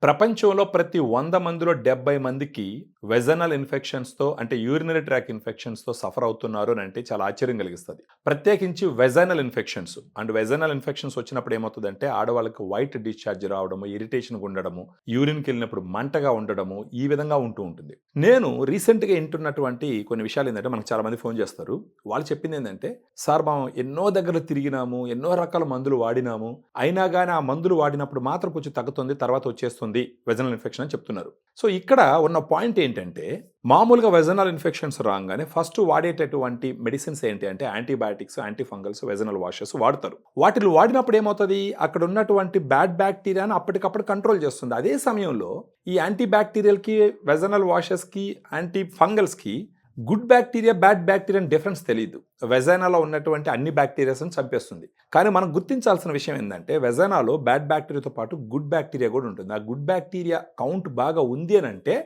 ప్రపంచంలో ప్రతి 100 మందిలో 70 మందికి వెజనల్ ఇన్ఫెక్షన్స్‌తో అంటే యూరినరీ ట్రాక్ ఇన్ఫెక్షన్స్‌తో సఫర్ అవుతున్నారు అని అంటే చాలా ఆశ్చర్యం కలిగిస్తది. ప్రత్యేకించి వెజనల్ ఇన్ఫెక్షన్స్ వెజనల్ ఇన్ఫెక్షన్స్ వచ్చినప్పుడు ఏమవుతదంటే ఆడవాళ్ళకి వైట్ డిశ్చార్జ్ రావడము, ఇరిటేషన్‌గా ఉండడము, యూరిన్‌కెళ్ళినప్పుడు మంటగా ఉండడము ఈ విధంగా ఉంటూ ఉంటుంది. నేను రీసెంట్‌గా వింటున్నటువంటి కొన్ని విషయాలు ఏందంటే మనకు చాలా మంది ఫోన్ చేస్తారు. వాళ్ళు చెప్పింది ఏందంటే, "సార్ మనం ఎన్నో దగ్గరలు తిరిగినాము, ఎన్నో రకాల మందులు వాడినాము. అయినా గాని ఆ మందులు వాడినప్పుడు మాత్రం కొంచెం తగ్గుతుంది. తర్వాత వచ్చేస్తుంది వెజనల్ ఇన్ఫెక్షన్ అని చెప్తున్నారు." సో ఇక్కడ ఉన్న పాయింట్ ఏంటంటే మామూలుగా వెజనల్ ఇన్ఫెక్షన్స్ రాగానే ఫస్ట్ వాడేటటువంటి మెడిసిన్స్ ఏంటి అంటే యాంటీబయాటిక్స్, యాంటీఫంగల్స్, వెజనల్ వాషెస్ వాడతారు. వాటిని వాడినప్పుడు ఏమవుతుంది, అక్కడ ఉన్నటువంటి బ్యాడ్ బ్యాక్టీరియాను అప్పటికప్పుడు కంట్రోల్ చేస్తుంది. అదే సమయంలో ఈ యాంటీ బ్యాక్టీరియల్కి, వెజనల్ వాషెస్కి, యాంటీ ఫంగల్స్కి good bacteria, bad bacteria difference తెలియదు. వెజైనాలో ఉన్నటువంటి అన్ని బ్యాక్టీరియాస్ని చంపేస్తుంది. కానీ మనం గుర్తించాల్సిన విషయం ఏంటంటే వెజైనాలో బ్యాడ్ బ్యాక్టీరియాతో పాటు గుడ్ బ్యాక్టీరియా కూడా ఉంటుంది. ఆ గుడ్ బ్యాక్టీరియా కౌంట్ బాగా ఉంది అని అంటే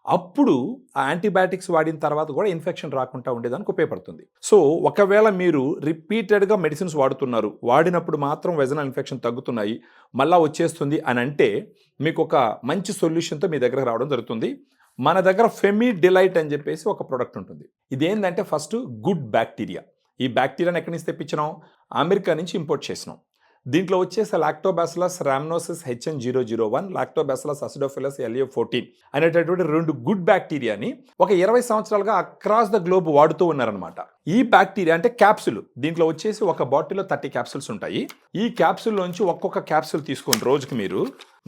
అప్పుడు ఆ యాంటీబయాటిక్స్ వాడిన తర్వాత కూడా ఇన్ఫెక్షన్ రాకుండా ఉండేదానికి ఉపయోగపడుతుంది. సో ఒకవేళ మీరు రిపీటెడ్గా మెడిసిన్స్ వాడుతున్నారు, వాడినప్పుడు మాత్రం వెజనల్ ఇన్ఫెక్షన్ తగ్గుతున్నాయి, మళ్ళా వచ్చేస్తుంది అని అంటే మీకు ఒక మంచి సొల్యూషన్తో మీ దగ్గరకు రావడం జరుగుతుంది. మన దగ్గర ఫెమీ డిలైట్ అని చెప్పేసి ఒక ప్రోడక్ట్ ఉంటుంది. ఇదేంటంటే ఫస్ట్ గుడ్ బ్యాక్టీరియా. ఈ బ్యాక్టీరియాని ఎక్కడి నుంచి తెప్పించినాం? అమెరికా నుంచి ఇంపోర్ట్ చేసినాం. దీంట్లో వచ్చేసి lactobacillus రామ్నోసిస్ HN001, lactobacillus acidophilus LA14 అనేటటువంటి 2 గుడ్ బ్యాక్టీరియాని ఒక 20 సంవత్సరాలుగా అక్రాస్ ద గ్లోబ్ వాడుతూ ఉన్నారనమాట. ఈ బ్యాక్టీరియా అంటే క్యాప్సుల్, దీంట్లో వచ్చేసి ఒక బాటిల్లో 30 క్యాప్సుల్స్ ఉంటాయి. ఈ క్యాప్సుల్ నుంచి ఒక్కొక్క క్యాప్సుల్ తీసుకొని రోజుకి మీరు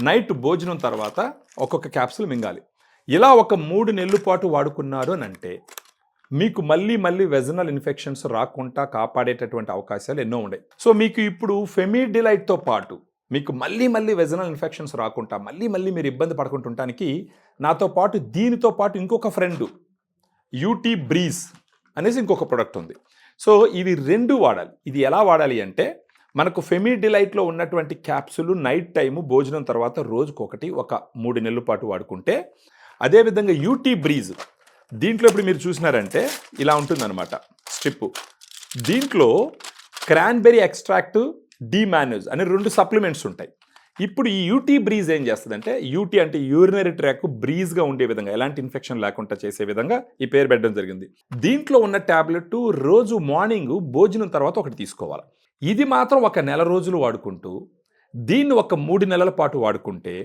నైట్ భోజనం తర్వాత ఒక్కొక్క క్యాప్సుల్ మింగాలి. ఇలా ఒక 3 నెలల పాటు వాడుకున్నారు అని అంటే మీకు మళ్ళీ వెజనల్ ఇన్ఫెక్షన్స్ రాకుండా కాపాడేటటువంటి అవకాశాలు ఎన్నో ఉన్నాయి. సో మీకు ఇప్పుడు ఫెమిడిలైట్తో పాటు మీకు మళ్ళీ వెజనల్ ఇన్ఫెక్షన్స్ రాకుండా మళ్ళీ మీరు ఇబ్బంది పడుకుంటుంటానికి నాతో పాటు దీనితో పాటు ఇంకొక ఫ్రెండ్ UT బ్రీజ్ అనేసి ఇంకొక ప్రోడక్ట్ ఉంది. సో ఇవి 2 వాడాలి. ఇది ఎలా వాడాలి అంటే మనకు ఫెమిడిలైట్లో ఉన్నటువంటి క్యాప్సుల్ నైట్ టైము భోజనం తర్వాత రోజుకొకటి ఒక 3 నెలల పాటు వాడుకుంటే, అదేవిధంగా UT బ్రీజ్ దీంట్లో ఇప్పుడు మీరు చూసినారంటే ఇలా ఉంటుందన్నమాట స్ట్రిప్. దీంట్లో క్రాన్బెర్రీ ఎక్స్ట్రాక్ట్, డిమాన్యూజ్ అనే 2 సప్లిమెంట్స్ ఉంటాయి. ఇప్పుడు ఈ UT బ్రీజ్ ఏం చేస్తుందంటే, UT అంటే యూరినరీ ట్రాక్ బ్రీజ్గా ఉండే విధంగా, ఎలాంటి ఇన్ఫెక్షన్ లేకుండా చేసే విధంగా ఈ పేరు పెట్టడం జరిగింది. దీంట్లో ఉన్న ట్యాబ్లెట్ రోజు మార్నింగ్ భోజనం తర్వాత ఒకటి తీసుకోవాలి. ఇది మాత్రం ఒక నెల రోజులు వాడుకుంటూ దీన్ని ఒక 3 నెలల పాటు వాడుకుంటే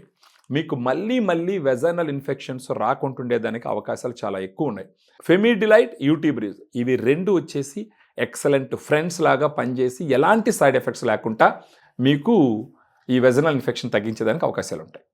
మీకు మళ్ళీ వెజనల్ ఇన్ఫెక్షన్స్ రాకుంటుండేదానికి అవకాశాలు చాలా ఎక్కువ ఉన్నాయి. ఫెమిడిలైట్, UT బ్రీజ్ ఇవి 2 వచ్చేసి ఎక్సలెంట్ ఫ్రెండ్స్ లాగా పనిచేసి ఎలాంటి సైడ్ ఎఫెక్ట్స్ లేకుండా మీకు ఈ వెజనల్ ఇన్ఫెక్షన్ తగ్గించేదానికి అవకాశాలు ఉంటాయి.